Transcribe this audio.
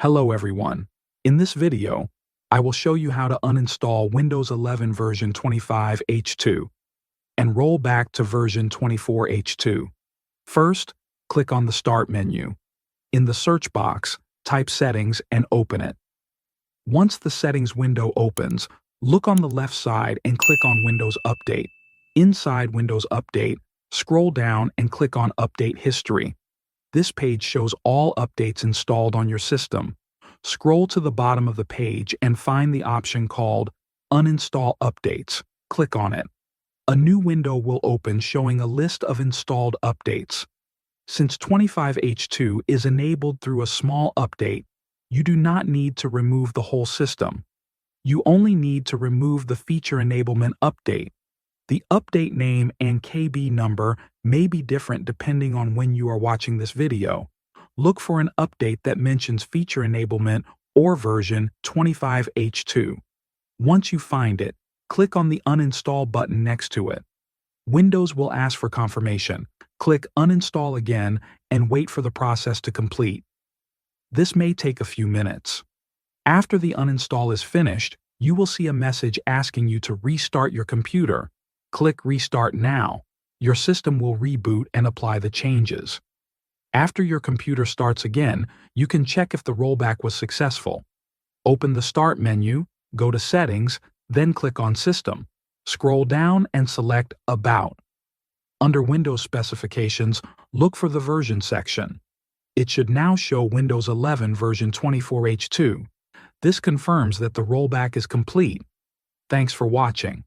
Hello everyone. In this video, I will show you how to uninstall Windows 11 version 25H2 and roll back to version 24H2. First, click on the Start menu. In the search box, type Settings and open it. Once the Settings window opens, look on the left side and click on Windows Update. Inside Windows Update, scroll down and click on Update History. This page shows all updates installed on your system. Scroll to the bottom of the page and find the option called Uninstall Updates. Click on it. A new window will open showing a list of installed updates. Since 25H2 is enabled through a small update, you do not need to remove the whole system. You only need to remove the feature enablement update. The update name and KB number may be different depending on when you are watching this video. Look for an update that mentions feature enablement or version 25H2. Once you find it, click on the Uninstall button next to it. Windows will ask for confirmation. Click Uninstall again and wait for the process to complete. This may take a few minutes. After the uninstall is finished, you will see a message asking you to restart your computer. Click Restart Now. Your system will reboot and apply the changes. After your computer starts again, you can check if the rollback was successful. Open the Start menu, go to Settings, then click on System. Scroll down and select About. Under Windows Specifications, look for the Version section. It should now show Windows 11 version 24H2. This confirms that the rollback is complete. Thanks for watching.